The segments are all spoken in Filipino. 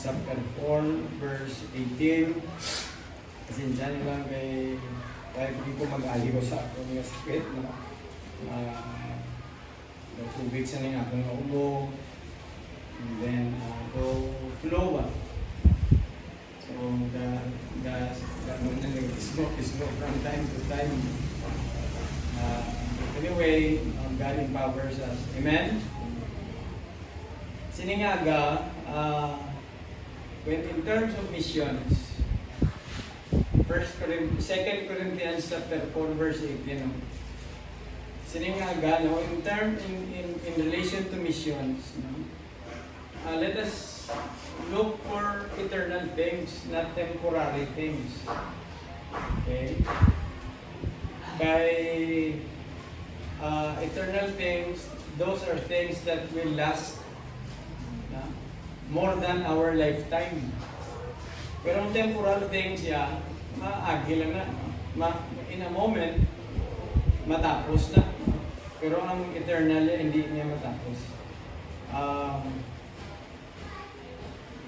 chapter 4, verse 18. Pasensya nyo lang kaya hindi ko mag-aliw sa ako ng sakit. Tubig sa nang akong ulo. And then, go flow ba? So, smoke from time to time. Anyway, God empowers us. Amen? Siningaga, when in terms of missions, 2 Corinthians chapter 4 verse 18. Siningaga, no, in relation to missions, no, let us look for eternal things, not temporary things. Okay? By eternal things, those are things that will last more than our lifetime. Pero ang temporal things, maagi lang na. In a moment, matapos na. Pero ang eternal, hindi niya matapos.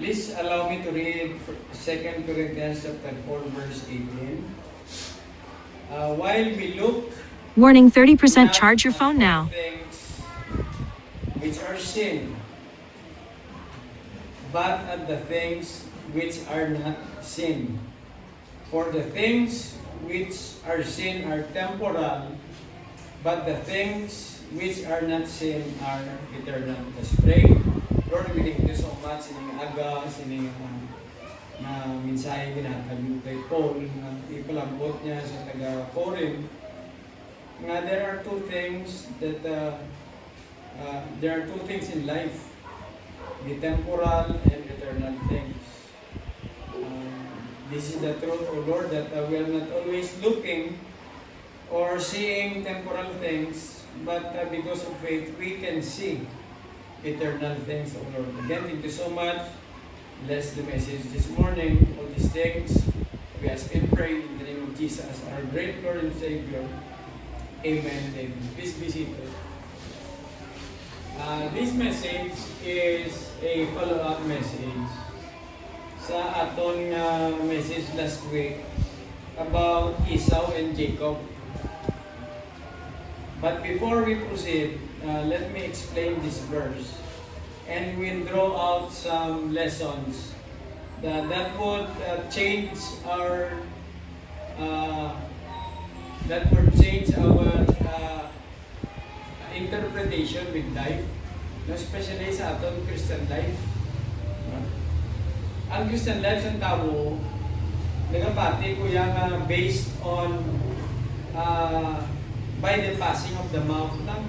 Please allow me to read 2 Corinthians chapter 4, verse 18. While we look Warning, 30% charge your phone now. things which are sin, but at the things which are not sin. For the things which are sin are temporal, but the things which are not sin are eternal. Let's pray. Lord, we thank you so much sining aga, sining na mensahe ginatagyo kay Paul, na ipalambot niya sa taga-Corinth. There are two things in life. The temporal and eternal things. This is the truth, O Lord, that we are not always looking or seeing temporal things, but because of faith, we can see eternal things, O Lord. Again, thank you so much. Bless the message this morning. All these things, we ask and pray in the name of Jesus, our great Lord and Savior. Amen and amen. Please be seated. This message is a follow-up message sa aton message last week about Esau and Jacob. But before we proceed, let me explain this verse, and we'll draw out some lessons that would change our interpretation with life, especially sa aton Christian life. Ang Christian life sa tao, nagabati ko yung based on by the passing of the mouth lang.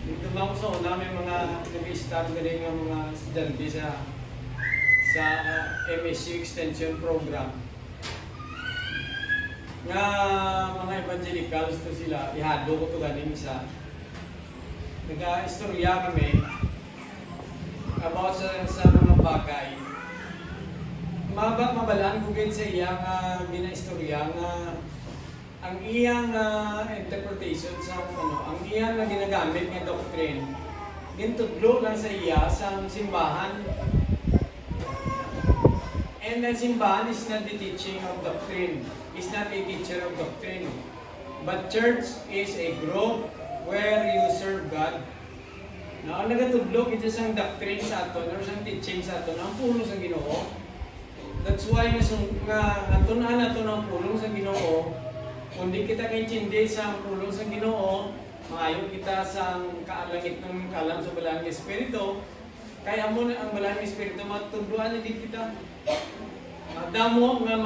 Dito sa una, may mga nag-start na rin yung mga estudyante sa MSc Extension Program. Nga mga evangelicals to sila, ihado ko to galing isa. Nag-istorya kami about sa mga bagay. Mabalaan ko din sa iyang ginaistorya nga ang iyang interpretation sa ang iyang ginagamit nga doctrine gintudlo lang sa iya sa simbahan. And the simbahan is not the teaching of doctrine, is not a teacher of doctrine, but church is a group where you serve God. Now, ang nagatudlo ito sa doctrine sa aton or sa teaching sa aton ang pulo sa Ginoo. That's why natunan nato ang pulo sa Ginoo. Kung di kita kaintindi sa pulong sa Ginoo, maayo kita sa kaalangit ng kalam sa balang Espiritu, kaya mo na ang balang Espiritu matudluan na din kita. Damo nga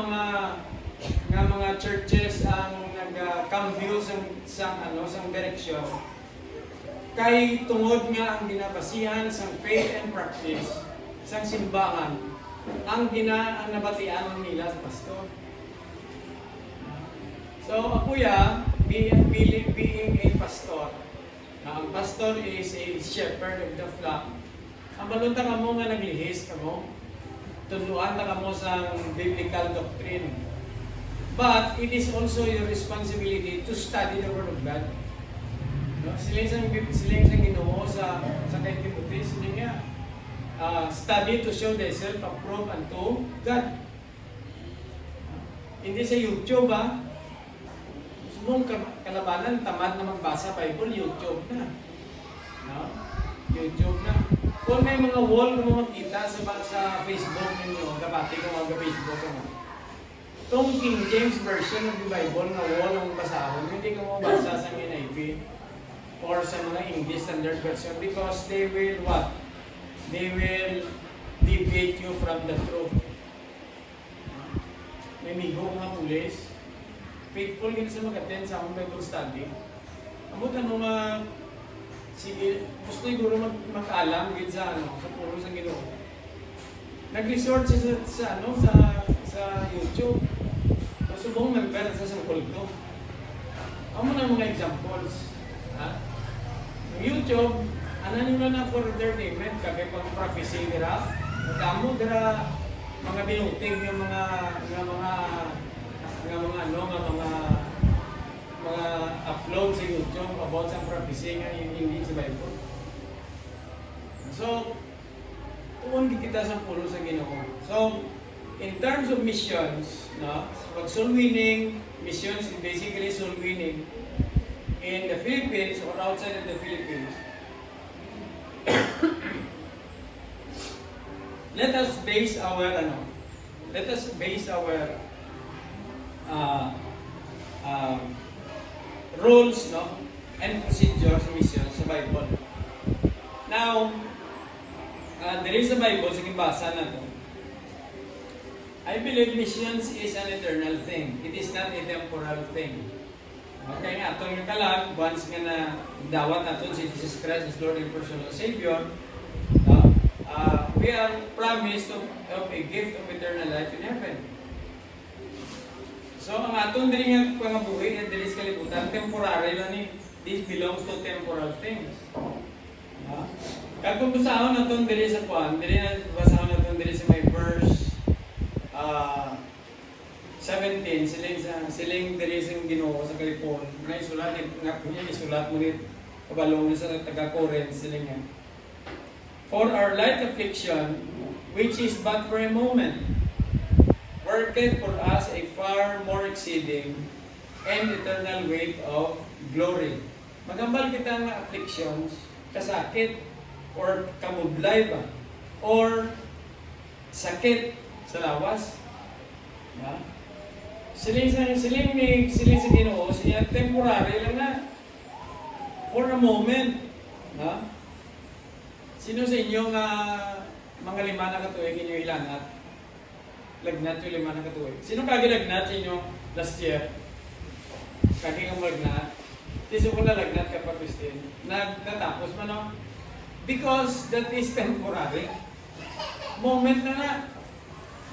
mga churches ang nag-cambio sa direksyon. Kay tungod nga ang ginabasihan sa faith and practice sa simbahan, ang nabatian nila sa pastor. So, ako being a pastor. Ang pastor is a shepherd of the flock. Ang balunta ka mo nga naglihis ka mo, tuluan na ka mo sa biblical doctrine. But it is also your responsibility to study the Word of God. Sila yung Ginoo sa kay Timothy, sila nga, study to show thyself approved unto God. Hindi sa YouTube mong kalabanan, tamad na magbasa Bible, YouTube na. No? YouTube na. Kung may mga wall na makita sa Facebook ninyo, kapati ko mag-Facebook ka na. Itong King James Version ng Bible na wall ang basahon, hindi ka mabasa sa NIV or sa mga English Standard Version because they will what? They will deviate you from the truth. May migo nga pulis. Faithful din sa mag-attend sa akong Bible study. Amutan mo sige, gusto siguro mag-alam din sa puro sa Ginoo. Nag-resort sa YouTube. Subong member sa kulto. Amo na mga examples. YouTube, nyo na for entertainment, kagay pang prophecy dira. Nagamo dira mga binuting yung mga upload sa YouTube about sa prophecy nga hindi sa Bible. So, tuon kita sa pulo sa Ginoo. So, in terms of missions, pag soul winning, missions is basically soul winning in the Philippines or outside of the Philippines. Let us base our rules, and procedures missions sa Bible. Now, there is a Bible, sige basa na to. I believe missions is an eternal thing. It is not a temporal thing. Okay nga, itong kalag, once nga na dawat natin si Jesus Christ as Lord and personal Savior, we are promised of a gift of eternal life in heaven. So, ang atong diri nga pangabuhi at diri sa kalibutan, temporary lang ni. This belongs to temporal things. Kag kung basahon naton diri sa basahon naton diri sa may verse 17, siling diri sa Ginoo sa Kalipon, na isulat mo ni kabalong sa taga-Corinth siling nga. For our light affliction, which is but for a moment, worketh for us a far more exceeding and eternal weight of glory. Magambal kita nga afflictions, kasakit, or kamudlay ba, or sakit sa lawas. Siling sa Ginoo, siya temporary lang na, for a moment. Sino sa inyo nga mga lima na katuig inyo ilanat? Lagnat yung lima na katuig. Sino kagi lagnat sa inyo last year? Kagi kang lagnat. Tiso ko na lagnat ka pa, Christine. Natapos man, no? Because that is temporary. Moment na.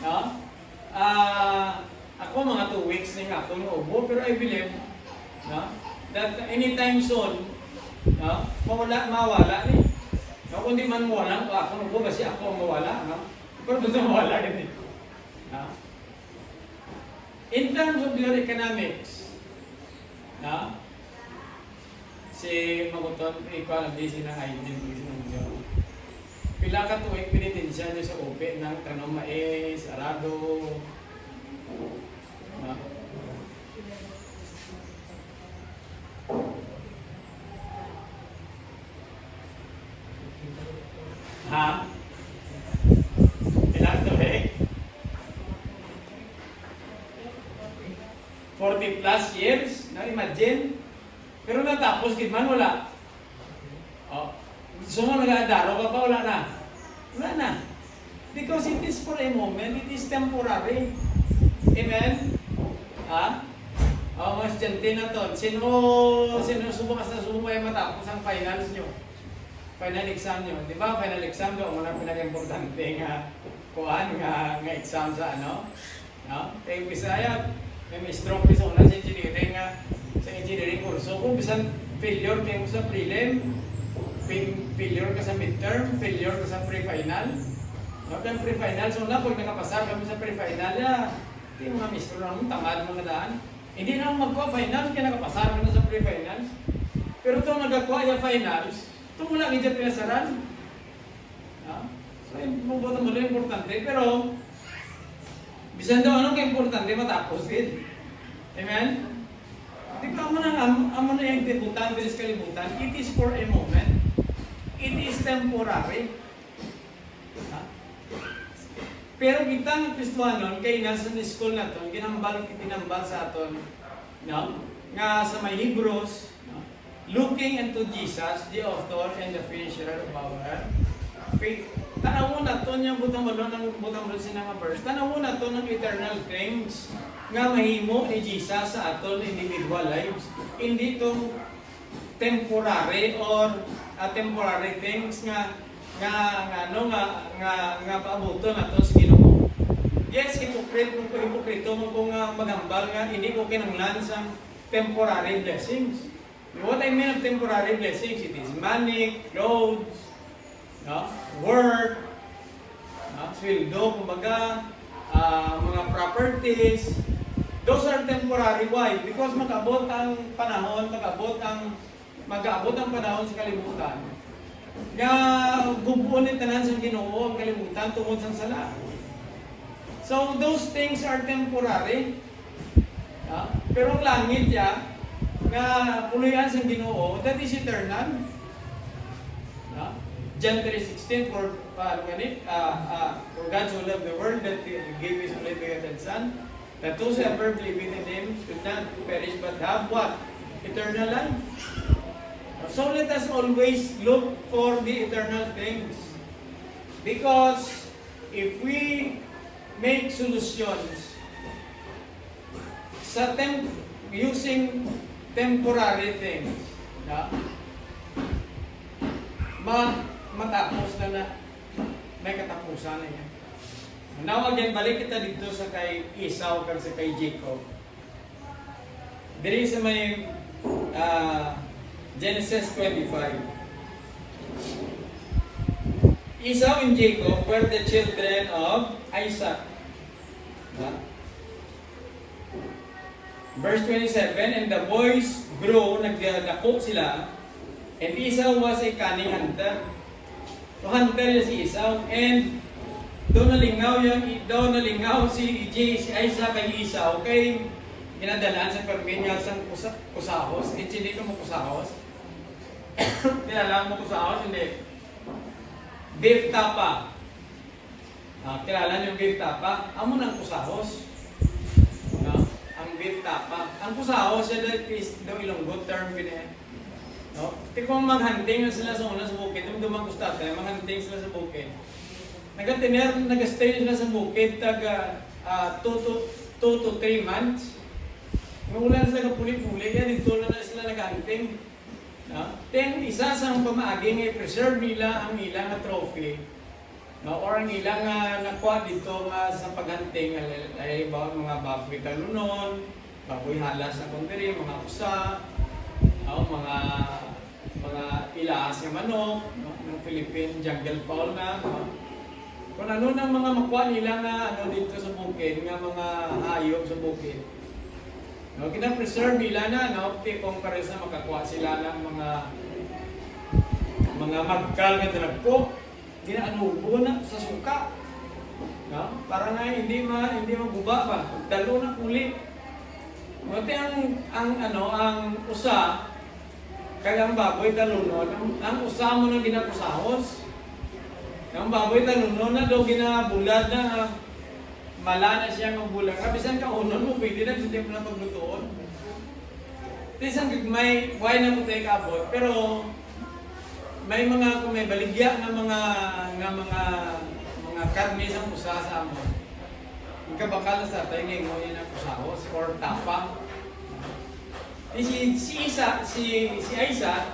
No? Ako mga 2 weeks na nga ako ubo, pero I believe that anytime soon, mawala ni. Kung di man mawala, ako ubo kasi ako ang mawala. Pero gusto mawala ganit. In terms of your economics, si Maguton, ikaw alam din sinang ID. Pila ka tuwing pinitensya niyo sa OP ng tanong mais, arado, Ilang tuwing? 40 plus years? Imagine? Pero natapos, man wala. Gusto mo nag-aadaro ka pa, wala na. Wala na. Because it is for a moment, it is temporary. Amen? Mas dyan na to. Sino subukas na sumubay matapos ang finals nyo? Final exam nyo. Di ba? Final exam nyo, muna pinag-importante nga exam sa Kaya Bisaya, may strong persona sa engineering kurso. Kung bisan failure kayo sa prelim, failure ka sa midterm, failure ka sa pre-final. Kaya pre-final, so na pag nakapasar kami sa pre-final, hindi mga mistro na tamad mga daan. Hindi na magkuha-finals, kaya nakapasar ka na sa pre-finals. Pero itong nagkakuha yung finals, ito mo lang hindi pinasaran. So So, mabuto mo importante, pero bisan daw anong importante matapos din. Amen? Di ba amo na yung debutan, bilis kalibutan, it is for a moment. It is temporary. Ha? Pero kita ng Kristohanon, kay nasa school na to, tinambal sa aton, no? Nga sa may Hebrews, no? Looking into Jesus, the author and the finisher of our faith. Tanaw na to niyang butang sinang verse. Tanaw na to ng eternal things nga mahimo ni Jesus sa aton individual lives. Hindi to temporary or temporary things nga paabuto na to sa Ginoo. Yes, hipokrito mo kung magambal nga hindi ko kinanglan sa temporary blessings. What I mean of temporary blessings, it is money, clothes, no? Work, no? Sweldo, kumbaga, mga properties. Those are temporary. Why? Because mag-abot ang panahon sa kalibutan. Nga gubunin tanan sa Ginoo ang kalibutan tungod sa sala. So those things are temporary. Pero ang langit nga puluyan sa Ginoo, that is eternal. John 3:16, for God so loved the world that He gave His only begotten Son, that whosoever believeth in Him should not perish but have what? Eternal life. So let us always look for the eternal things. Because if we make solutions using temporary things, matapos na may katapusan na yan. Now again, balik kita dito sa kay Esau kag sa kay Jacob. Diri sa may Genesis 25. Esau and Jacob were the children of Isaac. Verse 27, and the boys grew, nagdako sila, and Esau was a cunning hunter. So hunter niya si Esau, and doon nalingaw si Isaac kay Esau, kay ginadalaan sa perminya sa kusahos. Hindi ko mo kusahos. Kilala mo kusahos? Hindi. Beef tapa. Kilala niyo yung beef tapa? Amo ng kusahos. No? Ang beef tapa. Ang kusahos, siya is daw Ilonggo term ganyan. No? Kung maghunting na sila sa una sa bukid, yung dumang gustata, maghunting sila sa bukid. Nag-stay sila sa bukid taga 2 to 3 months. Wala na sila kapuli-puli, kaya dito na sila naghunting. No? Then, isa sa pamaaging i-preserve nila ang ilang trophy. No? Or ang ilang nakuha dito sa paghunting, ay mga baboy talunon, baboy halas na kundiri, mga usa, no? mga ilaas ng manok, no? Ng Philippine jungle fowl na. No? Kung ano ng mga makuha nila dito sa bukid, mga hayop sa bukid. No, kina-preserve nila na, no, kung pares na makakuha sila ng mga magkal na talagpo, ginaanubo na sa suka. No? Para nga hindi maguba pa, dalo na ulit. Buti ang usa, kaya ang baboy talunon, ang usa mo nang ginapusahos. Ang baboy talunon na daw ginabulad na mala na siya ng bulang. Kabisan ka unon mo, pwede na sa tempo na paglutoon. Isang may why na mo tayo kabot, pero may mga kung may baligya na mga karne sa pusa sa amon. Ang kabakal sa tayo ngayon mo yun ang pusahos or tapa. Si Isaac,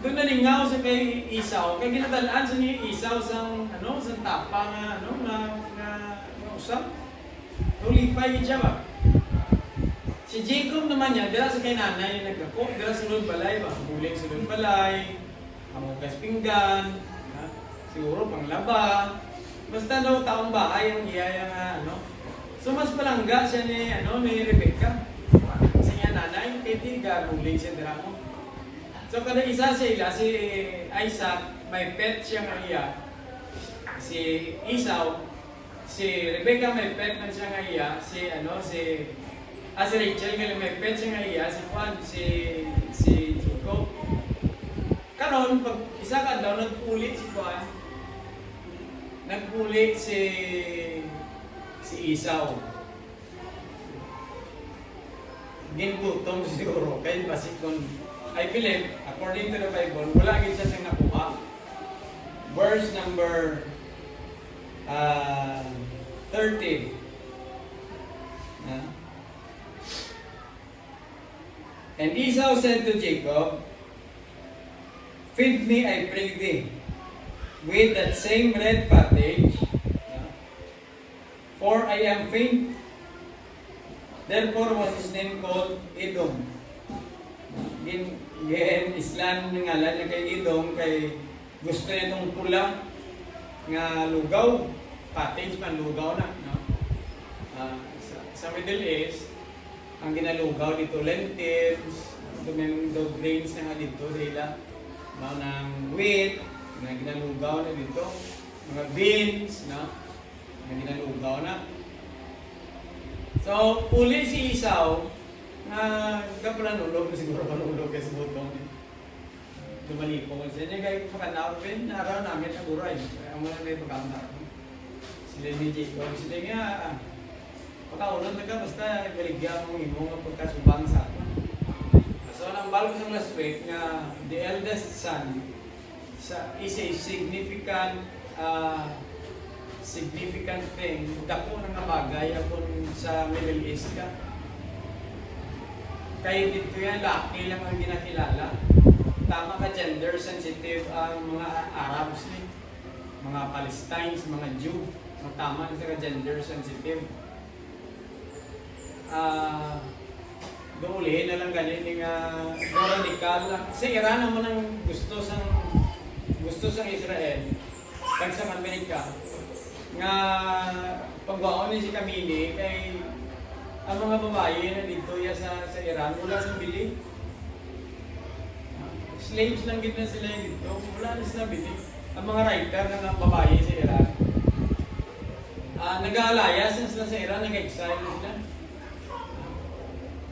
doon nalingaw sa kay Esau, kaya ginadalaan sa niya Esau sa tapa na usap. Ulipay siya ba? Si Jacob naman niya, dala sa kay nanay yung nagdako, dala sa lulod balay ba? Huling sa lulod balay, amugas pinggan, siguro panglaba. Basta daw taong bahay ang iyaya nga So mas palangga siya ni Rebecca. Kasi niya nanay, hindi garuling siya dala mo. So kada isa sila, si Isaac, may pet siya nga iya. si Esau, si Rebecca may pet man siya nga iya, si Rachel nga may pet siya nga iya, si Jacob. Karon pag isa ka daw nagpulit si Esau. Gingutom siguro kay basik kon I believe according to the Bible wala gid siya siyang nakuha. Verse number 30. And Esau said to Jacob, "Feed me, I pray thee, with that same red pottage, for I am faint." Therefore was his name called Edom. Islam ng ngalan niya kay Edom, kay gusto niya itong pula nga lugaw, pottage man lugaw na. No? Sa Middle East, ang ginalugaw dito lentils, do grains na nga dito, dila ng wheat, na ginalugaw na dito, mga beans, no? Na ginalugaw na. So, uli si Esau, na kapalanulog, siguro panulog kasi butong. Lumali ko kasi niya kayo pakanapin, naraw namin ang buray. Kaya mo na may pagkamar. Sila ni Jacob, sila nga, pagkaunod na ka, basta ibaligyan mong imong pagkasubang sa atin. So, ang bago sa last week nga, the eldest son is a significant thing, dako na nga bagay akong sa Middle East ka. Kaya dito yan, laki lang ang ginakilala. Tama ka, gender sensitive ang mga Arabs ni, mga Palestines, mga Jew. Tama na sila gender sensitive. Ulihin na lang ganyan yung radical lang. Sa Iran naman ang gusto sa Israel, kag sa Amerika, nga pagbaon ni si Camille kay ang mga babae na dito ya sa Iran wala sa bili. Slaves lang gid na sila dito, wala na sila bili. Ang mga writer ng babae sa Iran, nag-aalayas na sila sa Iran, nag-exile na sila.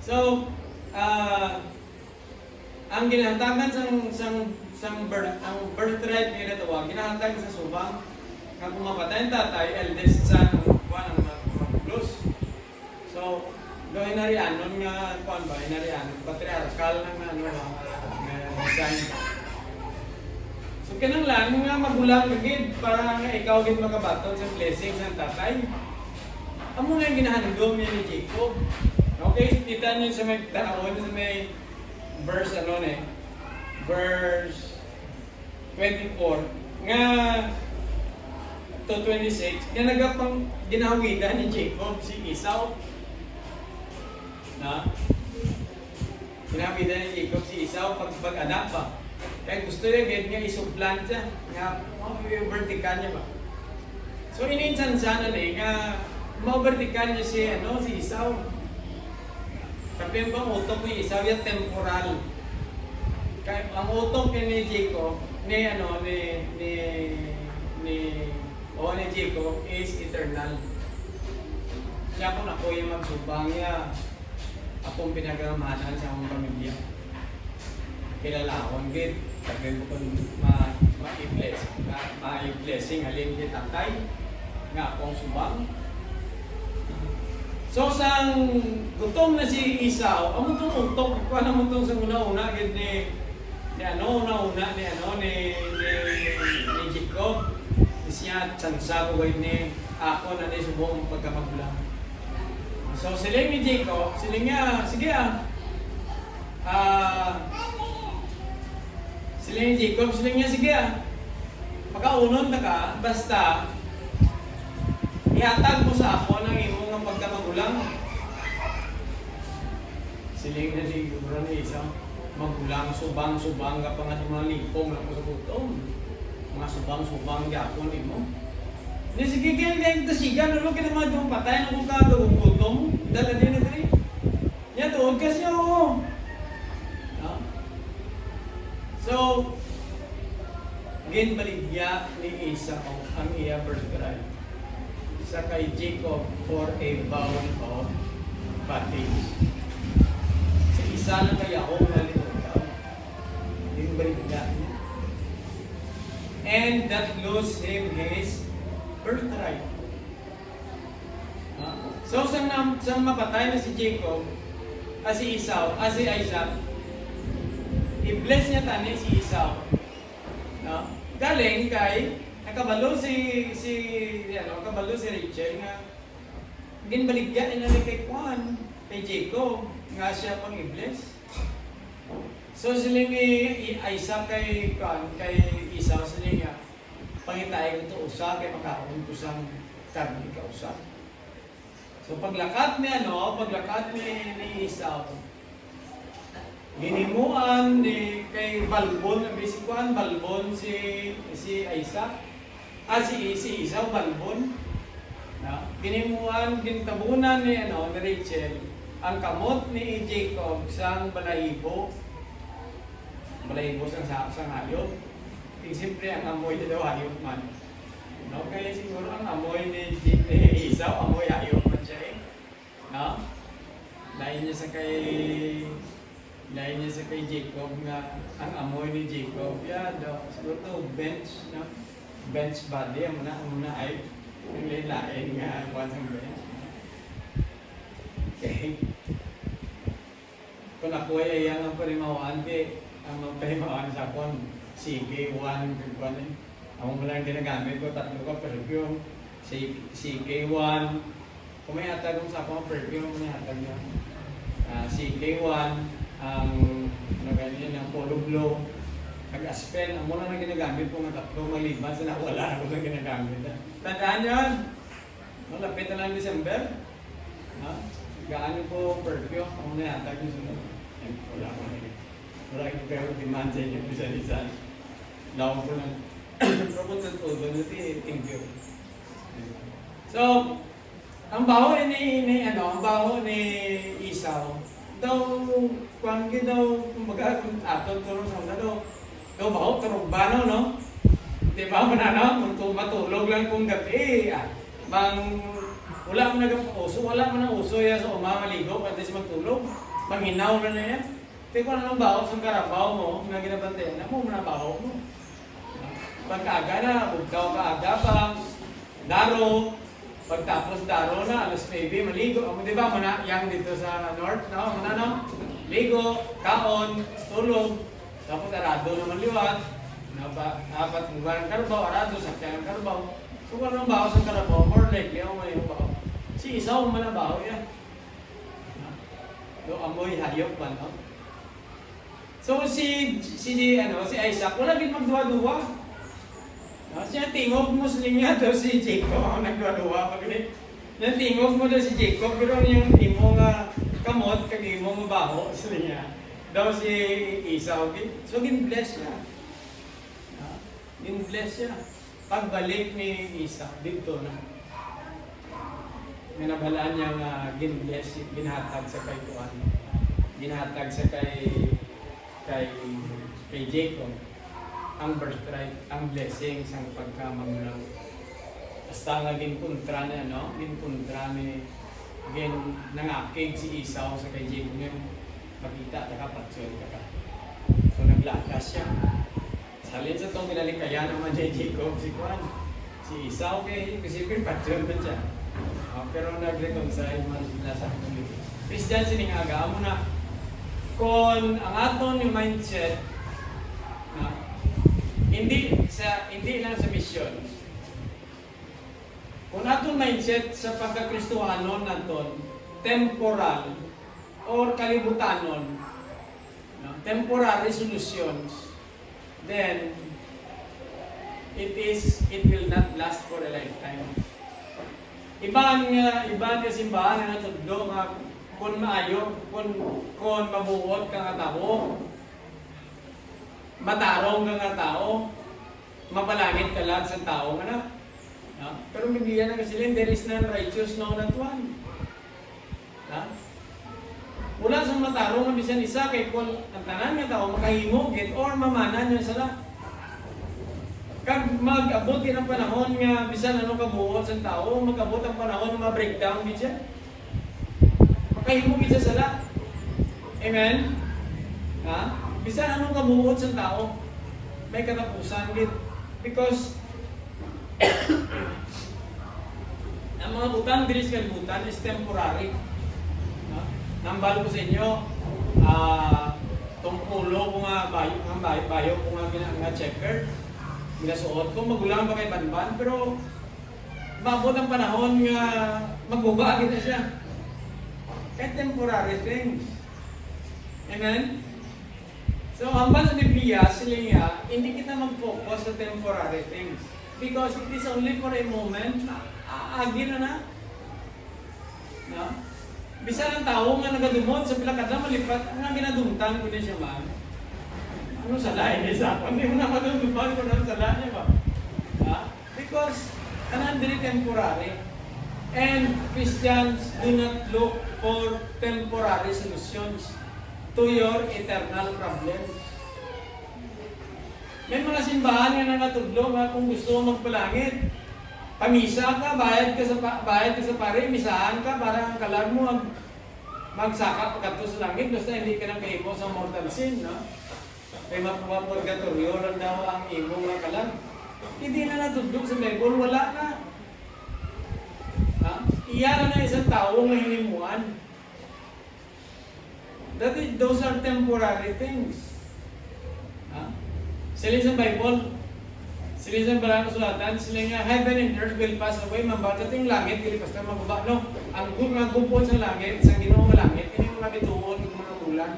So, ang ginahantagan ang birthright nila tawag, ginahatag sa subang. Nga pumapatay ang tatay, eldest son ng kuwan ang mag-close. So, doon inarianon nga, kuwan ba, inarianon, patriarchal ng design. So, kinanglan nga magulang kagid para nga ikaw din makabaton sa blessings ng tatay. Amo nga ginahandom niya ni Jacob. Okay, kita niyo sa may tanawon, sa may verse verse 24 nga to 26, na nagapang ginawidan ni Jacob si Esau. Na? Ginawidan ni Jacob si Esau pag-anak pa. Kaya gusto niya get nga isuplant siya. Nga, yung vertical niya ba? So, ininsansan na nga, ma-vertical niya si Esau. Tapi ang utok ni Esau yung temporal. Kaya ang utok ni Jacob, ni Jacob is eternal. Siya kung ako yung magsubang niya, akong pinagamahalan sa akong pamilya. Kilalakon gid, sabi mo kung ma-blessing halin kay tatay, nga akong subang. So sang gutom na si Esau, amo tong utok, kuha na mo tong sa una-una gid ni Jacob. Siya tsansa ko ni ako na subong pagkamagulang. So sila ni Jacob, sila nga, sige sila ni Jacob, sila nga, sige pagkaunon na ka, basta ihatag mo sa ako ng imong pagkamagulang. Sila nga ni Gubran ni Esau, magulang, subang ka pa nga mga lipong lang sa butong. Mga subang yapon mo. Ni sige kaya tasigan ulo kina mga dong patay ng kung gutom dala din na diri. Ya doon kasi ako. No? So ginbaligya ni Esau ang iya birthright sa kay Jacob for a bound of pottage. Sa isa na kay Jacob nalimutan, ginbaligya niya. And that lose him his birthright. So, sang mapatay na si Jacob, si Esau, si Isaac, i-bless niya tani si Esau. No? Galing kay nakabalo si Rachel nga ginbaligya na ni kay Juan, kay Jacob, nga siya pang i-bless. So sila ni Isaac kay Esau sila nga pangitay ko to usa kay makaon ko sang karne ka usa. So paglakat ni Esau, ginimuan ni kay Balbon, si Juan Balbon si Isaac, si Esau Balbon. No? Ginimuan, gintabunan ni Rachel ang kamot ni Jacob sang balahibo sang hayop. Siyempre ang amoy na daw hayop man. No? Kaya siguro ang amoy ni Esau, amoy hayop man siya eh. No? Lain niya sa kay Jacob nga ang amoy ni Jacob, daw siguro to bench, no? Bench body, ang muna ay yung lain nga kuwan sa bench. Okay. Kung ako ay ang parimawan, ang parimawan sa akon, CK1, kuwan. Ako mo lang ginagamit ko, 3 ka perfume, CK1, kung may hatag sa akong perfume, may hatag yun. CK1, ang ganyan, ang Polo Glow, nag-aspen, ang muna na ginagamit ko nga 3 maliban sa nawala ako na ginagamit. Tandaan yun! Malapit na lang December. Gaano po perfume, ang muna yatag yung sunod. Wala ko na yun. Wala ko kayo demand sa inyo isa-isa. Lawang ko lang. Propon sa todo, thank you. So, ang baho ni Esau, daw kuanggi daw kumbaga aton turong sa daw baho turong bano no, di ba mananaw kung matulog lang kung gabi wala man nang uso ya sa umamaligo pati si magtulog manghinaw na yan. Di ko anong baho sa karabaw mo nga ginabantayan na mo baho mo pagkaaga na bugtaw kaaga pa daro. Pagtapos daro na, alas maybe maligo. Di ba, yang dito sa north, no? Ligo, kaon, tulog, tapos arado naman liwat. Apat ng karabaw, arado, sakya ng karabaw. So kung anong baho sa karabaw, more likely ang may baho. Si Esau man ang baho yan. Do amoy hayop ba, no? So si Isaac, wala din magduwa-duwa. Siya tingog mo niya daw si Jacob ang nagduwa-duwa pag tingog mo daw si Jacob pero yung imong kamot kag imong baho sa niya daw si Esau. So gin-bless siya. Gin-bless siya. Pagbalik ni Esau dito na minabalaan niya nga gin-bless, ginhatag sa kay Juan. Ginhatag sa kay Jacob ang birthright, ang blessing sa pagkamagulang. Basta nga ginkontra na, no? Ginkontra ni nangakig si Esau sa kay Jacob ngayon. Makita, patsyon ka. So naglakas siya. Salin sa itong pinalikayan naman ni Jacob, si Juan. Si Esau kay isipin patsyon ba siya? Pero nag-reconcile man sila sa community. Christian, siningaga mo na kung ang aton yung mindset na hindi lang sa mission. Kung atong mindset sa pagkakristohanon naton temporal or kalibutanon, no? Temporary solutions, then it will not last for a lifetime. Ibang kasimbahan na natudlo nga kung maayo, kung mabuot ka nga tao, matarong ka nga tao, mapalangit ka lang sa tao nga na. No? Pero bigyan na kasi there is none righteous, no not one. No? Wala sa matarong nga bisan isa kay kung ang tanan nga tao makahimog or mamanan niya sala. Kag mag-abot din ang panahon nga bisan ano kabuot sa tao, mag-abot ang panahon nga breakdown gid siya. Makahimo gid sa sala. Amen. Ha? Bisan anong kabuot sa tao, may katapusan gid. Because ang mga butang diri sa kalibutan is temporary. No? Nambal ko sa inyo, tong ulo ko nga bayo ko nga checker. Ginasuot ko, magulang pa kay Banban, pero mabot ang panahon nga magbuba kita siya. Kaya temporary things. Amen? So, hambal sa Biblia, sila nga, hindi kita mag-focus sa temporary things. Because it is only for a moment, aagi na. No? Bisa ng tao nga nagadumod sa pilakada, malipat, nga ginadumtan ko din siya man. Ano sala? Hindi sa ako. Hindi mo na madumdupan ko ng sala niya ba? Ha? Because, anandiri temporary. And Christians do not look for temporary solutions to your eternal problems. May mga simbahan nga nakatudlo nga kung gusto mo magpalangit. Pamisa ka, bayad ka sa pare, misahan ka para ang kalag mo magsakap pagkato sa langit. Basta hindi ka nang kaimo sa mortal sin, no? Kaya mapapurgatorio lang daw ang imo nga kalag. Hindi na natudlog sa Bible, wala na. Ha? Iyan na isang tao nga hinimuan. Those are temporary things. Ha? Sila sa Bible, sila sa Balang Sulatan, sila nga, heaven and earth will pass away, mambagat yung langit, hindi basta mababa. No? Ang mga gupon sa langit, sa ginawang langit, hindi mo nabituon ng mga bulan.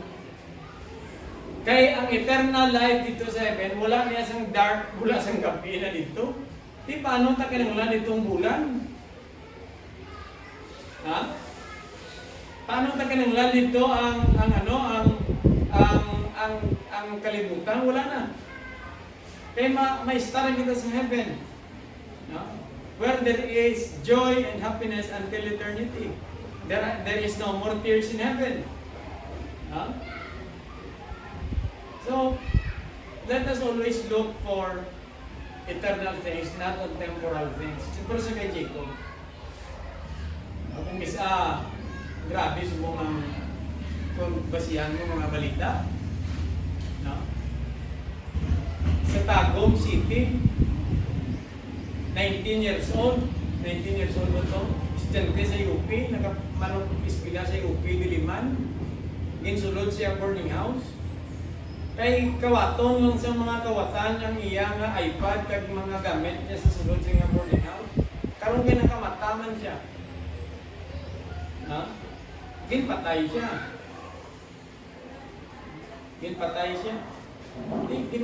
Kaya ang eternal life dito sa heaven, wala niya sang dark, wala sang gabi na dito. Di paano ta kinanglan ditong bulan? Ha? Paano ta kinanglan dito ang kalibutan? Wala na. Kaya may star kita sa heaven. No? Where there is joy and happiness until eternity. There is no more tears in heaven. Huh? So, let us always look for eternal things, not on temporal things. Siguro sa kay Jacob. Kung grabe sa mga kung basihan mo mga balita. No? Sa Tagum City, 19 years old mo to, estudyante sa UP, nakamanong-ispila sa UP Diliman, ginsulod siya boarding house. Kay kawaton lang sa mga kawatan ang iya nga iPad kag mga gamit niya sa sulod sa nga boarding house. Karon kay nakamataman siya. Ha? Ginpatay siya.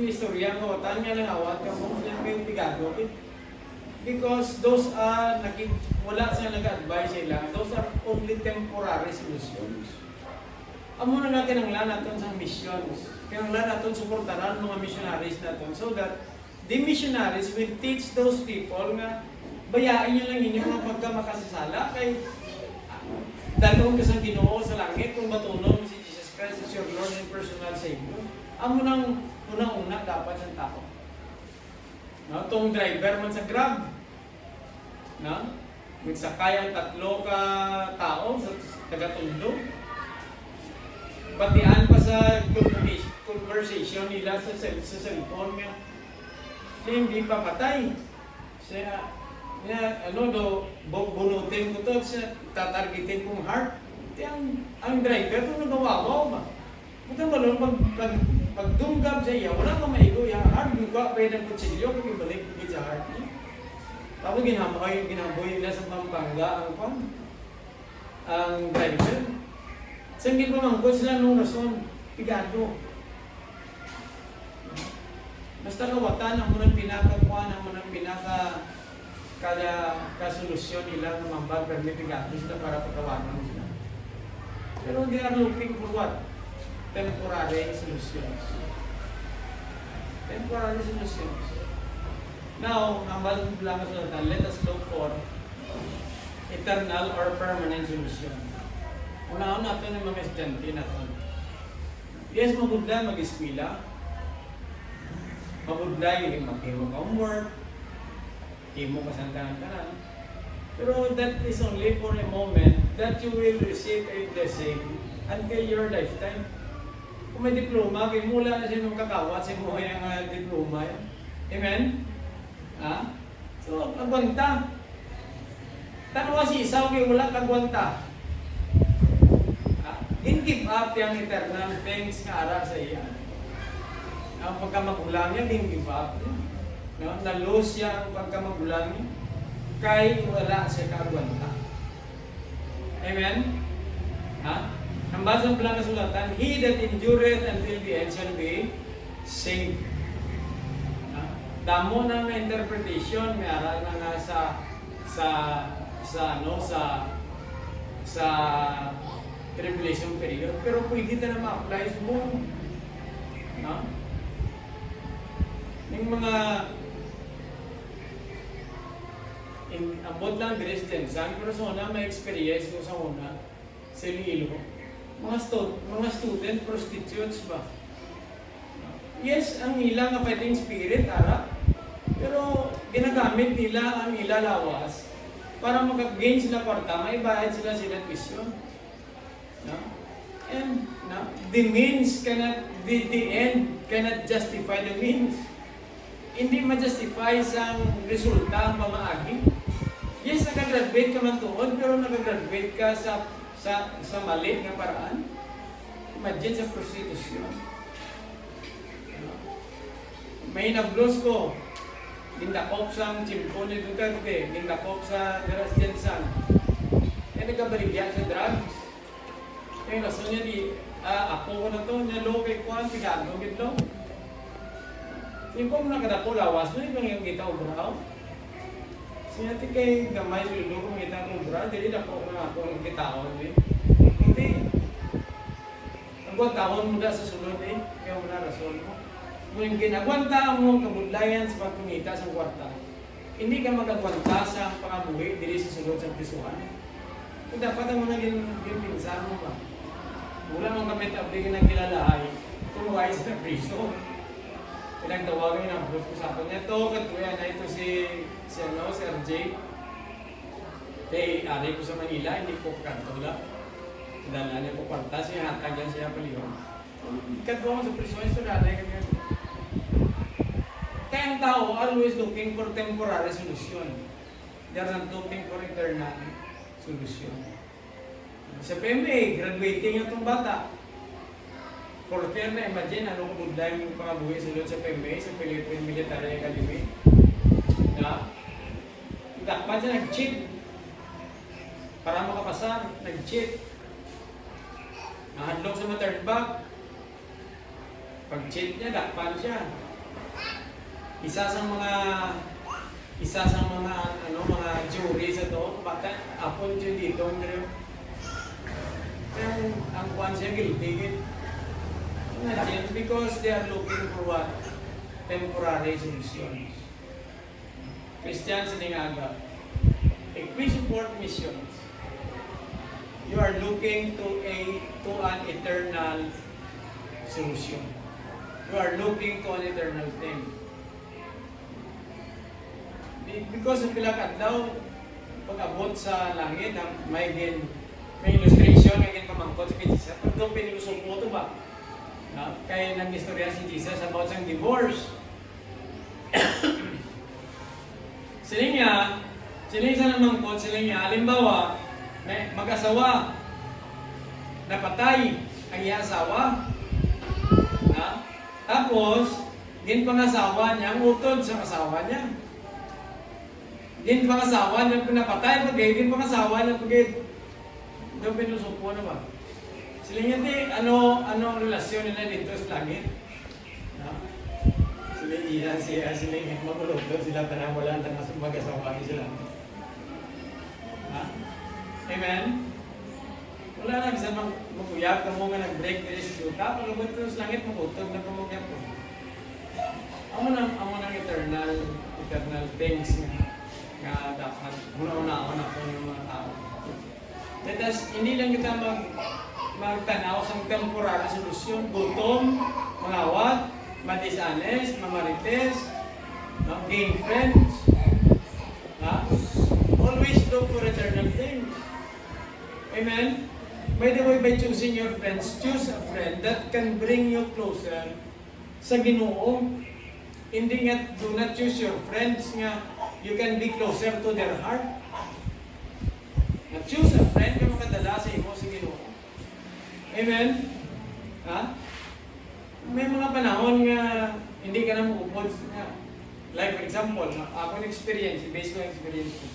Istorya kawatan niya lang awat kang kung siya may pigado. Because those are wala siya nag-advise sila. Those are only temporary solutions. Amo na natin ang naton sa missions. Kinanglan natin suportaran mga missionaries natin so that the missionaries will teach those people nga bayain nyo lang inyo mga pagkamakasasala kay dalawang kasang Ginoo sa langit kung matunog si Jesus Christ as your Lord and personal Savior. Amo nang unang-una dapat sa tao. No, tong driver man sa Grab. No? Magsakay ang 3 ka tao sa taga-Tondo. Batian pa sa conversation nila sa cellphone nga. Siya hindi pa patay. Siya, bunutin ko to, siya tatargetin kong heart. Ang driver ko nagawawaw ba? Bukan ba lang pagdunggab sa iya, wala ka maigo yung heart, gugwa pa yun ang kutsilyo, kung ibalik sa heart niya. Tapos ginaboy nila sa Pampanga ang driver. Sa hindi pa mangkot sila nung rason, pigado. Basta kawatan ang munang pinakakuan, ang munang kasolusyon nila ng mambag, pero may pigado sila para patawanan sila. Pero they are looking for what? Temporary solutions. Temporary solutions. Now, hambal lang sa let us look for eternal or permanent solution. Una-una natin yung mga estudyante natin. Yes, maganda mag-eskwela. mabudlay, maghimo ka homework, himo ka sandahan ka na. Pero that is only for a moment that you will receive a blessing until your lifetime. Kung may diploma, kaya mula na siya nung kakawat, siya mo yung diploma yan. Amen? Ha? So, agwanta. Tanong si Isaw, kaya wala kagwanta. Din give up yung eternal things nga ara sa iya. Ang pagkamagulang niya, din give up. No? Na-lose siya ang pagkamagulang niya. Kay wala siya kagwanta. Amen? Ha? Ang basang pala kasulatan, he that endureth until the end shall be saved. Damo na nga interpretation, may aral na nga sa tribulation period, pero pwede na ma-apply sa buong. No? Yung mga abot lang Christian, saan persona may experience ko sa una, sa Iloilo. Mga student prostitutes ba? Yes, ang ilang fighting spirit, ara. Pero ginagamit nila ang ilalawas para makag-gain sila kwarta, may bayad sila tuition. No? And no? The end cannot justify the means. Hindi ma-justify sa resulta ang pamaagi. Yes, nakagraduate ka man tuon, pero nakagraduate ka sa mali na paraan. Imagine sa prostitution. No? May nablos ko, dindakop sa chimpo ni Duterte, dindakop sa Deras Jensen. Nagkabaligyan sa drugs. Kaya rason niya ako ko na to, niya lo kay Juan, sigado gito. Yung kung nakadapo lawas, no yung kita obraw. Siya ti kay gamay lulo kung kita obraw, dili dako na ako ng kitaon eh. Hindi. Ang taon mo da sa sulod eh, kaya mo na rason mo. Kung yung ginagwanta mo kabudlayan sa pagkumita sa kwarta, hindi ka magagwanta sa pangabuhi dili sa sulod sa pisuhan. Kung dapat mo na ginpinsan mo ba? Wala mong kamit abdi ka nagkilalahay, tumuhay sa priso. Pinagtawagan yung abros ko sa akin. Ito, katuya na ito si RJ. Ari ko sa Manila, hindi ko kantola. Dala niya ko kwarta, siya hatagyan siya paliwan. Katuwa mo sa priso, ito nanay kami. Kaya ang tao always looking for temporary solution. They are not looking for eternal solution. Sa PMA, graduating yung itong bata. Fourth year na, imagine, anong budlay yung pangabuhi sulod sa PMA, sa Philippine Military Academy. Na, dapat siya nag-cheat. Para makapasa, nag-cheat. Nahadlong sa third bag. Pag-cheat niya, dapat siya. Isa sa mga mga jury sa to, bata, apon dyan dito, ang kuwan siya guilty. Imagine, because they are looking for what? Temporary solutions. Christians in Ingaga, if we support missions, you are looking to an eternal solution. You are looking to an eternal thing. Because of pilakadlaw, pag-abot sa langit, may illustration, may pamangkot sa Jesus. Pag doon pinilusok mo ito ba? Kaya nang istorya si Jesus about sa divorce. Siling sa namangkot, halimbawa, mag-asawa, napatay ang iya-asawa. Tapos, din pangasawa niya, ang utod sa asawa niya. Din pangasawa niya, pinapatay, din pangasawa niya, doon pinusupo na ba? Sila niya ano ang relasyon nila dito sa langit? Sila niya, magulog doon sila, tanang wala ang mag-asawa niya sila. Amen? Wala na, bisa mag-uyap ka mo nga nag-break nila sa suta, pag-abot doon sa langit, mag-utog na pamugyan po. Amo nang eternal things nga dapat una-una po yung mga tao. That is, hindi lang kita magtanaw sa temporary solusyon, gutom, mangawat, ma-dishonest, mamarites, gain friends. Always look for eternal things. Amen? By the way, by choosing your friends, choose a friend that can bring you closer sa Ginoo. Hindi nga, do not choose your friends nga you can be closer to their heart. Choose a friend na makadala sa imo sa Ginoo. Amen? May mga panahon nga hindi ka na maupod. Like for example, ako ng experience, based ko ng experience ko.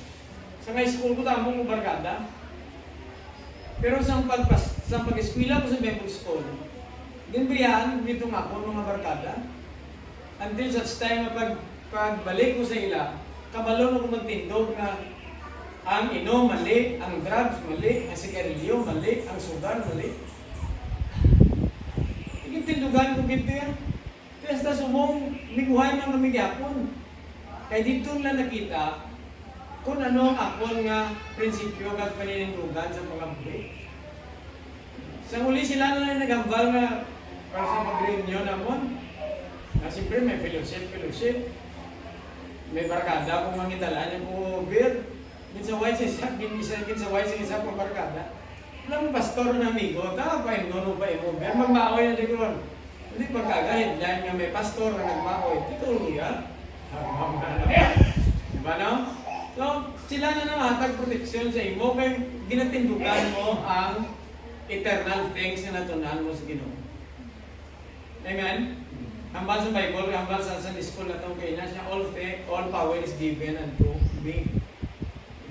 Sa high school ko, tamang barkada. Pero sa pag-eskwila ko sa Bible School, ginbriyahan dito nga ako mga barkada. Until such time na pagbalik ko sa ila, kabalo na ko magtindog na ang inom mali, ang drugs mali, ang sigarilyo mali, ang sugar mali. Tindugan ko gito yan. Kaya sa sumong, miguhay ng namigapon. Kaya dito lang nakita kung ano ang akon nga prinsipyo kag paninindugan sa mga buhay. Sa muli sila na lang nagambal nga para sa pag-reunion namon. Siyempre may fellowship. May barkada kung mangitala niya po beer. Ginsaway sa isa pang barkada. Nang pastor na amigo, pa ino pa imo. Pero magmaoy na dito. Hindi pagkagahit dahil nga may pastor na nagmaoy. Tituloy yan. Diba no? So, sila na namatag proteksyon sa imo kaya ginatindukan mo ang eternal things na natunan mo sa Ginoo. Amen? Hambal sa Bible, hambal sa Sunday school na itong kainan siya, all power is given unto me.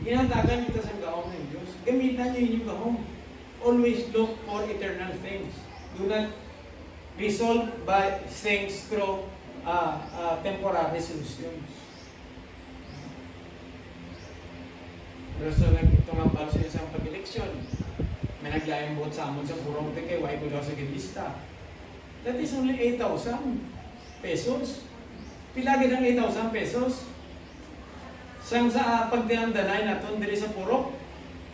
Ginatagan kita sa gaong ng Diyos. Gamitan niyo inyong gaong. Always look for eternal things. Do not resolve by things through temporary solutions. Pero so, ito nga pala sa isang pag-eleksyon. May naglayang buhat sa amon sa purong teke, why ko daw sa lista. That is only 8,000 pesos. Pilagi ng 8,000 pesos. Sang sa pagdiandanay naton diri sa purok,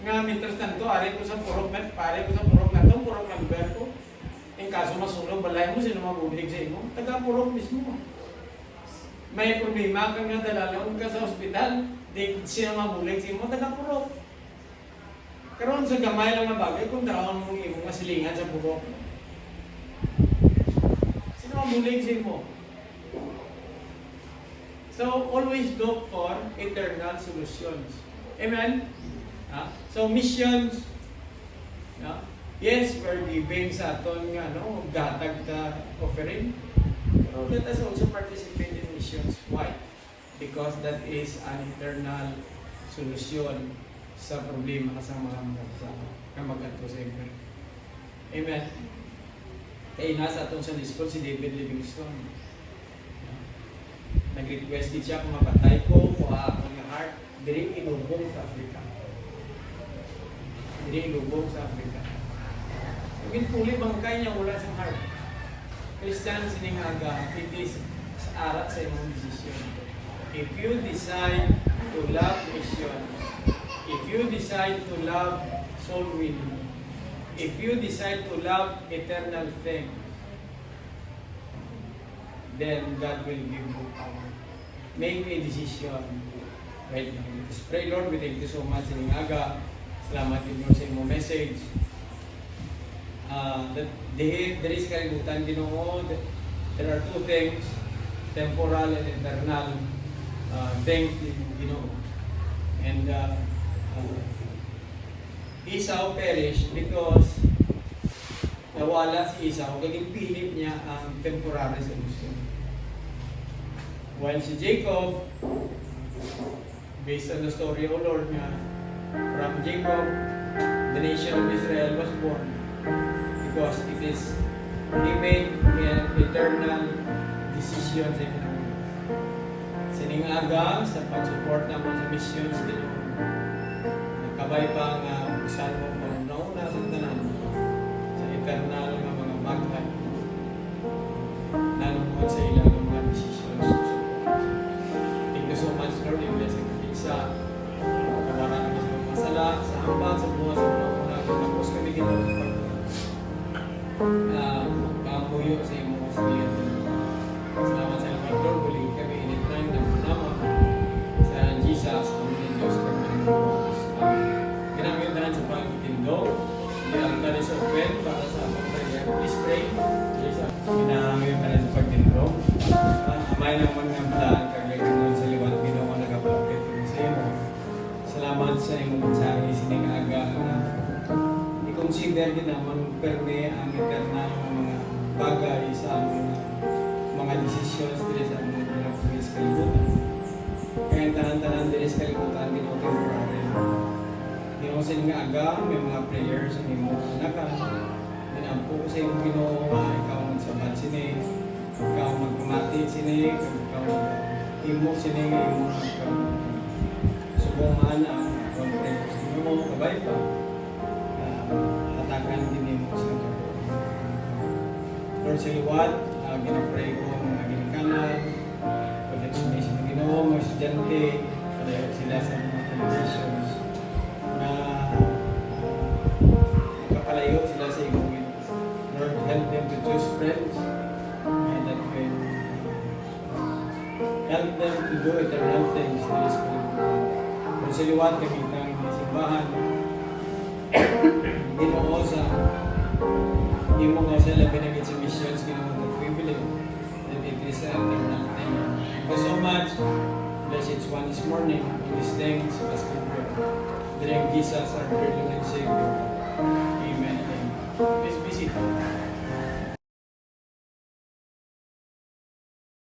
nga mintas tanto, ari ko sa purok na to, purok number ko. In kaso masulong balay mo, sino mabulig sa imo? Taga-purok mismo. May problema kang nga dalalong ka sa ospital, di sino mabulig sa imo? Taga-purok. Karoon sa gamay lang na bagay, kung daon mong imo masilingan sa purok. Sino mabulig sa imo? So, always look for eternal solutions. Amen? So, missions, yes, we're giving sa aton nga, gatag ka offering. Pero let us also participate in missions. Why? Because that is an eternal solution sa problema sa mga mag-ato sa Amen. Amen. Kaya nasa atong Sunday school si David Livingstone. Nag-request din siya kung mapatay ko akong heart diri ilubong sa Africa. Kung puli bangkay niya wala sa heart. Christian siningaga, it is sa arat sa imong decision. If you decide to love missions, if you decide to love soul winning, if you decide to love eternal things, then God will give you power. Make a decision right now. Just pray, Lord, we thank you so much sa Ningaga. Salamat din mo sa imong message. There is kalibutan, Ginoo. There are two things, temporal and eternal things, Ginoo. And Esau perished because nawala si Esau, kaging pilip niya ang temporary solution. While si Jacob, based on the story of Lord nga, from Jacob, the nation of Israel was born because it is he made an eternal decision sa Ginoo. Siningaga sa pag-support naman sa mission sa Ginoo. Nagkabay pa nga salmo ko nauna sa tanan sa eternal nga mga bagay nanungkot sa ilang mga decisions. Thank you so much, Lord. I bless ang isa. Kawaran ng mga masala sa hamba sa buwan sa mga tapos kami Ginoo. Pagkamuyo sa imo sa sa imong mensahe sining aga na i-consider din naman perme ang internal mga bagay sa among mga decisions dili sa among mga sa kalibutan. Kaya tanan-tanan dili sa kalibutan din ako temporary. Ginoo sa nga aga may mga prayers sa imong naka. Dinampo ko sa imong Ginoo nga ikaw magsabat sini, ikaw magpamati sini, ikaw imo sini imo subongan ang pray ko sa Ginoo kabay pa. Hatakan din mo sa Ginoo. Lord sa liwat, ginapray ko mga ginikanan, pag-examination ng Ginoo, mga estudyante, padayon sila sa mga televisions na kapalayo sila sa iyong Ginoo. Lord, help them to choose friends and that will help them to do eternal things in this world. Lord sa liwat, kamitang simbahan, Ginoo sa imo nga sila pinagit sa missions, Ginoo that we believe that it is an eternal thing. Thank you so much. Bless each one this morning. In these things, as we pray. During Jesus, our Lord and Savior.